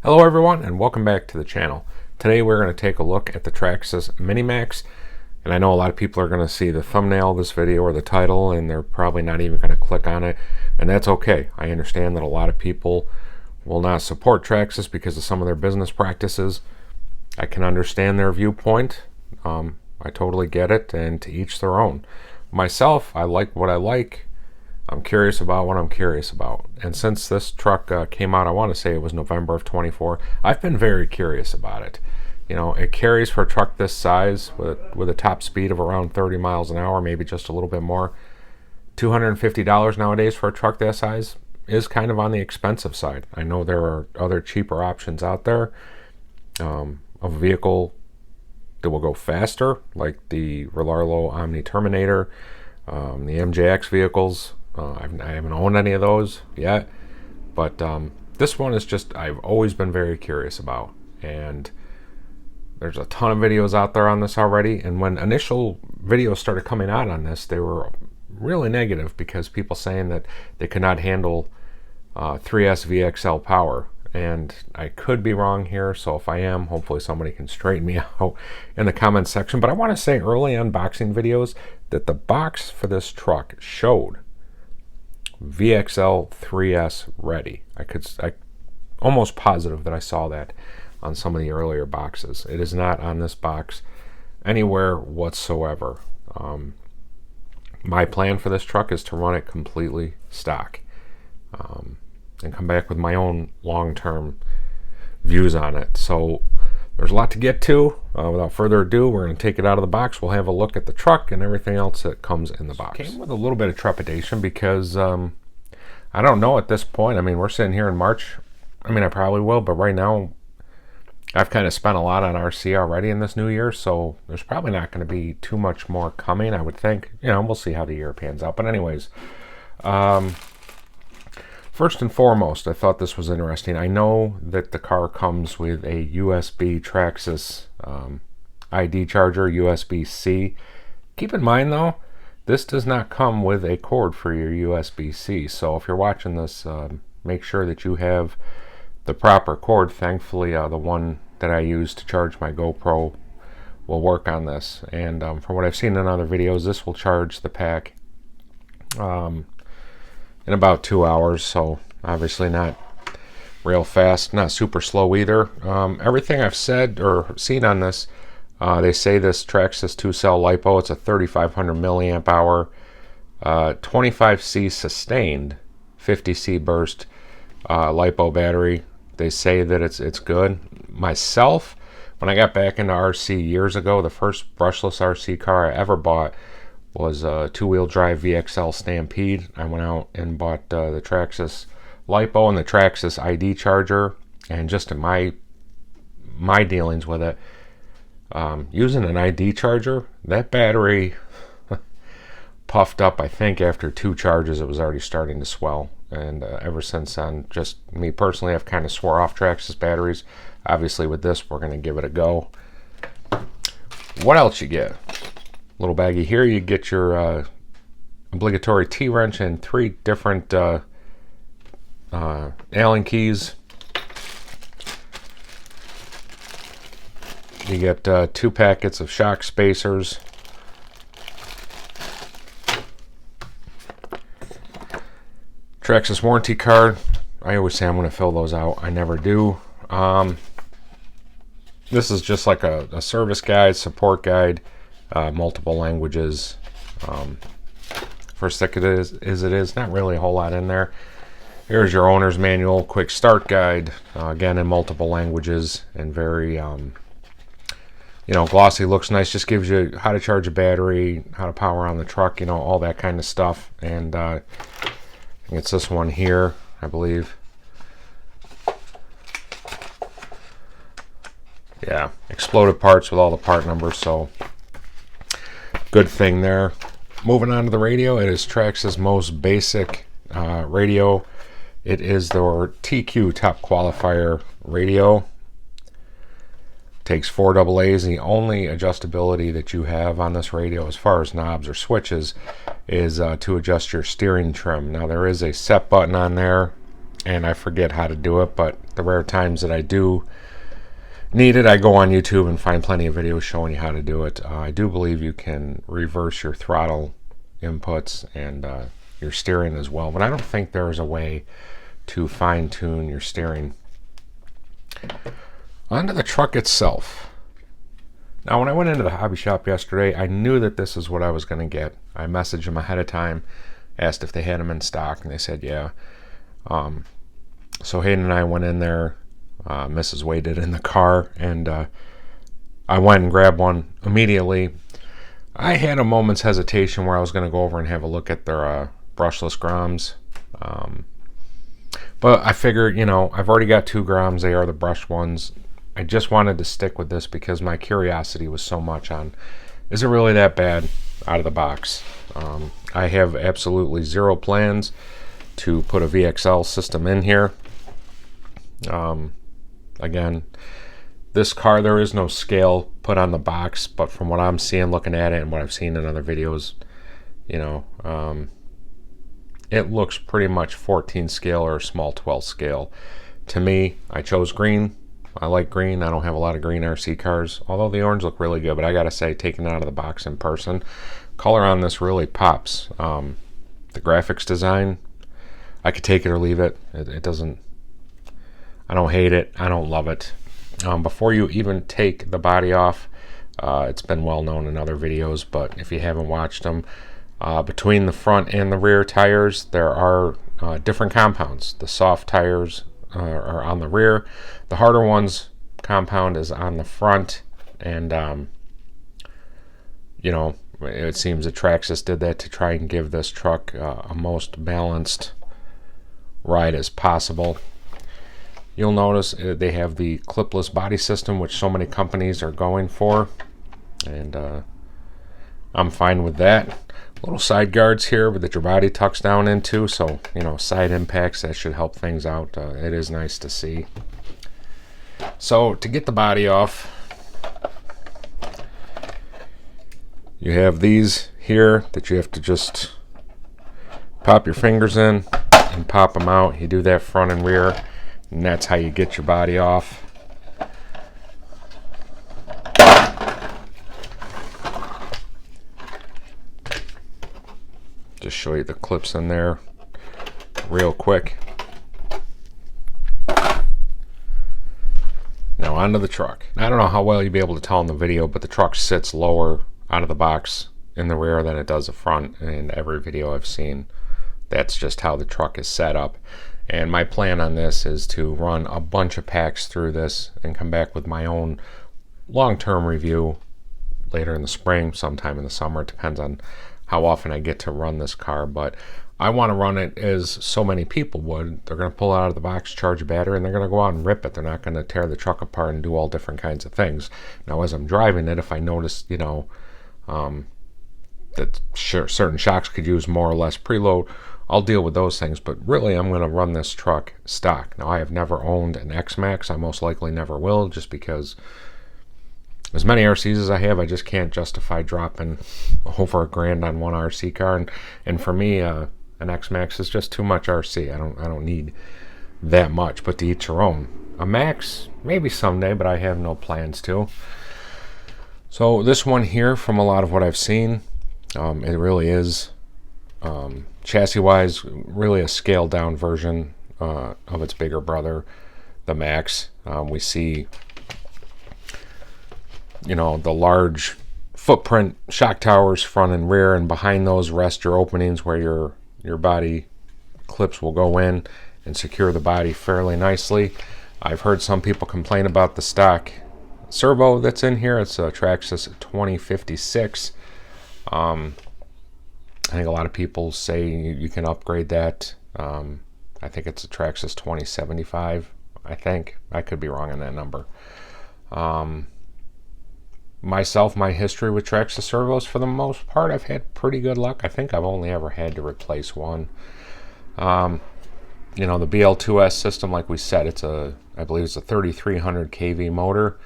Hello everyone and welcome back to the channel. Today we're going to take a look at the Traxxas Mini Maxx, and I know a lot of people are going to see the thumbnail of this video or the title and they're probably not even going to click on it, and that's okay. I understand that a lot of people will not support Traxxas because of some of their business practices. I can understand their viewpoint. I totally get it, and to each their own. Myself, I like what I like. I'm curious about what I'm curious about. And since this truck came out, I want to say it was November of 24, I've been very curious about it. You know, it carries for a truck this size with a top speed of around 30 miles an hour, maybe just a little bit more. $250 nowadays for a truck that size is kind of on the expensive side. I know there are other cheaper options out there of a vehicle that will go faster, like the Relarlo Omni Terminator, the MJX vehicles. I haven't owned any of those yet, but this one is just, I've always been very curious about, and there's a ton of videos out there on this already. And when initial videos started coming out on this, they were really negative because people saying that they could not handle 3S VXL power, and I could be wrong here, so if I am, hopefully somebody can straighten me out in the comments section. But I want to say early unboxing videos that the box for this truck showed VXL 3S ready. I almost positive that I saw that on some of the earlier boxes. It is not on this box anywhere whatsoever. My plan for this truck is to run it completely stock, and come back with my own long-term views on it. So there's a lot to get to. Without further ado, we're going to take it out of the box. We'll have a look at the truck and everything else that comes in the box. Came with a little bit of trepidation because I don't know at this point. I mean, we're sitting here in March. I mean, I probably will, but right now I've kind of spent a lot on RC already in this new year, so there's probably not going to be too much more coming, I would think. You know, we'll see how the year pans out. But anyways, first and foremost, I thought this was interesting. I know that the car comes with a USB Traxxas ID charger, USB-C. Keep in mind though, this does not come with a cord for your USB-C. So if you're watching this, make sure that you have the proper cord. Thankfully, the one that I use to charge my GoPro will work on this. And from what I've seen in other videos, this will charge the pack in about 2 hours, so obviously not real fast, not super slow either. Everything I've said or seen on this, they say this Traxxas 2-cell lipo. It's a 3500 milliamp hour, 25C sustained, 50C burst lipo battery. They say that it's good. Myself, when I got back into RC years ago, the first brushless RC car I ever bought was a two-wheel drive VXL Stampede. I went out and bought the Traxxas lipo and the Traxxas ID charger, and just in my dealings with it, using an ID charger, that battery puffed up. I think after 2 charges it was already starting to swell, and ever since then, just me personally, I've kind of swore off Traxxas batteries. Obviously with this, we're going to give it a go. What else you get? Little baggie here, you get your obligatory T-wrench and 3 different Allen keys. You get 2 packets of shock spacers. Traxxas warranty card. I always say I'm going to fill those out. I never do. This is just like a service guide, support guide. Multiple languages. For as thick it is not really a whole lot in there. Here's your owner's manual, quick start guide, again in multiple languages, and very you know, glossy, looks nice. Just gives you how to charge a battery, how to power on the truck, you know, all that kind of stuff. And it's this one here, I believe. Yeah, exploded parts with all the part numbers, so good thing there. Moving on to the radio, it is Traxxas' most basic radio. It is their TQ Top Qualifier radio. Takes 4 AA's. The only adjustability that you have on this radio as far as knobs or switches is to adjust your steering trim. Now there is a set button on there, and I forget how to do it, but the rare times that I do need it, I go on YouTube and find plenty of videos showing you how to do it. I do believe you can reverse your throttle inputs and your steering as well, but I don't think there's a way to fine-tune your steering. Onto the truck itself. Now, when I went into the hobby shop yesterday, I knew that this is what I was going to get. I messaged them ahead of time, asked if they had them in stock, and they said yeah. So Hayden and I went in there. Mrs. waited in the car, and I went and grabbed one immediately. I had a moment's hesitation where I was going to go over and have a look at their brushless groms. But I figured, you know, I've already got 2 groms. They are the brush ones. I just wanted to stick with this because my curiosity was so much on, is it really that bad out of the box? I have absolutely zero plans to put a VXL system in here. Again, this car, there is no scale put on the box, but from what I'm seeing, looking at it, and what I've seen in other videos, you know, it looks pretty much 14 scale or small 12 scale. To me, I chose green. I like green. I don't have a lot of green RC cars, although the orange look really good, but I gotta say, taking it out of the box in person, color on this really pops. The graphics design, I could take it or leave it. It doesn't, I don't hate it. I don't love it. Before you even take the body off, it's been well known in other videos, but if you haven't watched them, between the front and the rear tires, there are different compounds. The soft tires are on the rear. The harder ones compound is on the front, and you know, it seems that Traxxas did that to try and give this truck a most balanced ride as possible. You'll notice they have the clipless body system, which so many companies are going for, and I'm fine with that. Little side guards here that your body tucks down into, so, you know, side impacts, that should help things out. It is nice to see. So to get the body off, you have these here that you have to just pop your fingers in and pop them out. You do that front and rear, and that's how you get your body off. Just show you the clips in there real quick. Now onto the truck. I don't know how well you'll be able to tell in the video, but the truck sits lower out of the box in the rear than it does the front. In every video I've seen, that's just how the truck is set up. And my plan on this is to run a bunch of packs through this and come back with my own long-term review later in the spring, sometime in the summer. It depends on how often I get to run this car, but I want to run it as so many people would. They're going to pull it out of the box, charge a battery, and they're going to go out and rip it. They're not going to tear the truck apart and do all different kinds of things. Now, as I'm driving it, if I notice, you know, that certain shocks could use more or less preload, I'll deal with those things, but really I'm going to run this truck stock. Now, I have never owned an X-Max. I most likely never will, just because as many RCs as I have, I just can't justify dropping over $1,000 on one RC car. And for me, an X-Max is just too much RC. I don't need that much, but to each your own. A Max, maybe someday, but I have no plans to. So this one here, from a lot of what I've seen, it really is, chassis-wise, really a scaled-down version of its bigger brother, the Max. We see, you know, the large footprint shock towers front and rear, and behind those rest your openings where your body clips will go in and secure the body fairly nicely. I've heard some people complain about the stock servo that's in here. It's a Traxxas 2056. I think a lot of people say you can upgrade that. I think it's a Traxxas 2075. I think I could be wrong on that number. Myself, my history with Traxxas servos, for the most part, I've had pretty good luck. I think I've only ever had to replace one. You know, the BL2S system, like we said, I believe it's a 3300 kV motor,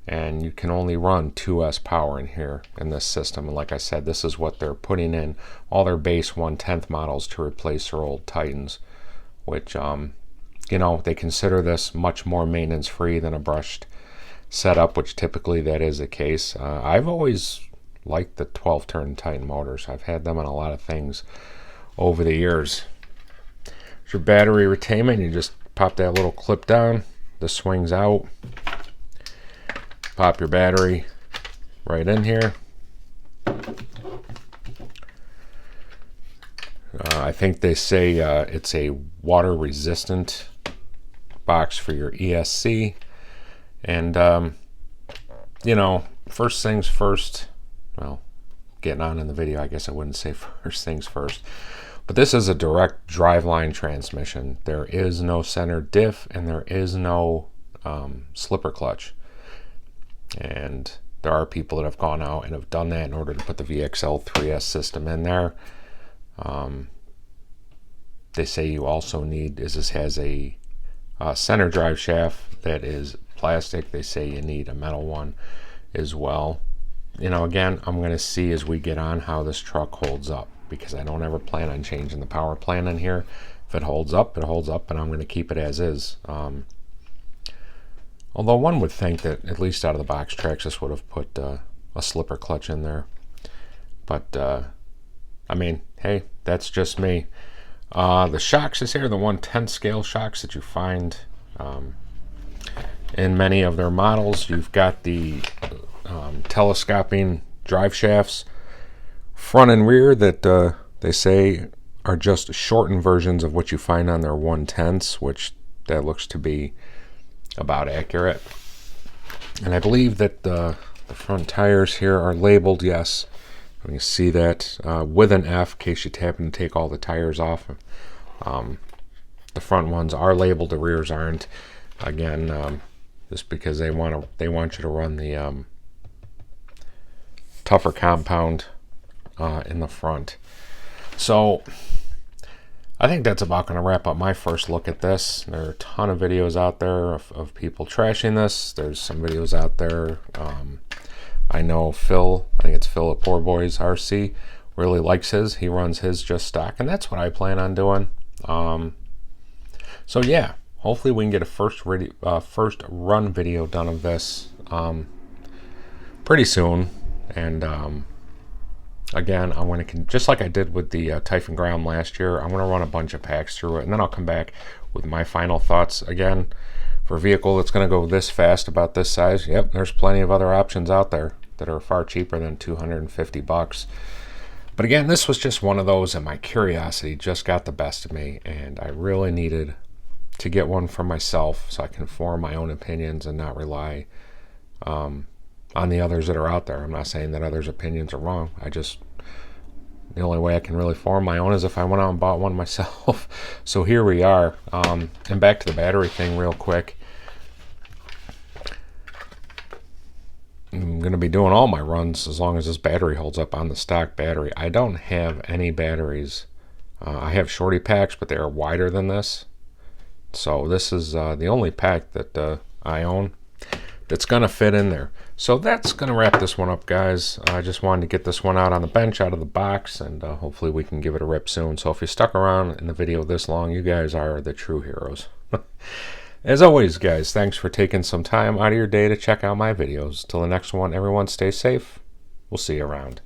and you can only run 2S power in here in this system. And like I said, this is what they're putting in all their base 1/10 models to replace their old Titans, which you know, they consider this much more maintenance free than a brushed setup, which typically that is the case. I've always liked the 12 turn Titan motors. I've had them on a lot of things over the years. There's your battery retainment. You just pop that little clip down, this swings out, pop your battery right in here. I think they say it's a water resistant box for your ESC. And you know, first things first, well, getting on in the video, I guess I wouldn't say first things first, but this is a direct driveline transmission. There is no center diff and there is no slipper clutch. And there are people that have gone out and have done that in order to put the VXL 3S system in there. They say you also need, this has a center drive shaft that is plastic. They say you need a metal one as well. You know, again, I'm going to see as we get on how this truck holds up, because I don't ever plan on changing the power plant in here. If it holds up, it holds up, and I'm going to keep it as is. Although one would think that at least out of the box, Traxxas would have put a slipper clutch in there. But I mean, hey, that's just me. The shocks is here, the 1/10 scale shocks that you find in many of their models. You've got the telescoping drive shafts, front and rear, that they say are just shortened versions of what you find on their 1/10s, which that looks to be about accurate. And I believe that the front tires here are labeled, yes. You can see that with an F, in case you happen to take all the tires off. The front ones are labeled, the rears aren't. Again, just because they want you to run the tougher compound in the front. So I think that's about going to wrap up my first look at this. There are a ton of videos out there of people trashing this. There's some videos out there. I know Phil, I think it's Phil at Poor Boys RC, really likes his. He runs his just stock, and that's what I plan on doing. So yeah, hopefully we can get a first run video done of this pretty soon. And again, I'm going to, just like I did with the Typhon Ground last year, I'm going to run a bunch of packs through it, and then I'll come back with my final thoughts. Again, for a vehicle that's going to go this fast, about this size, yep, there's plenty of other options out there that are far cheaper than $250. But again, this was just one of those, and my curiosity just got the best of me, and I really needed to get one for myself so I can form my own opinions and not rely on the others that are out there. I'm not saying that others' opinions are wrong. The only way I can really form my own is if I went out and bought one myself. So here we are. And back to the battery thing real quick. I'm going to be doing all my runs as long as this battery holds up on the stock battery. I don't have any batteries. I have shorty packs, but they are wider than this. So this is the only pack that I own that's going to fit in there. So that's going to wrap this one up, guys. I just wanted to get this one out on the bench, out of the box, and hopefully we can give it a rip soon. So if you stuck around in the video this long, you guys are the true heroes. As always, guys, thanks for taking some time out of your day to check out my videos. Till the next one, everyone stay safe. We'll see you around.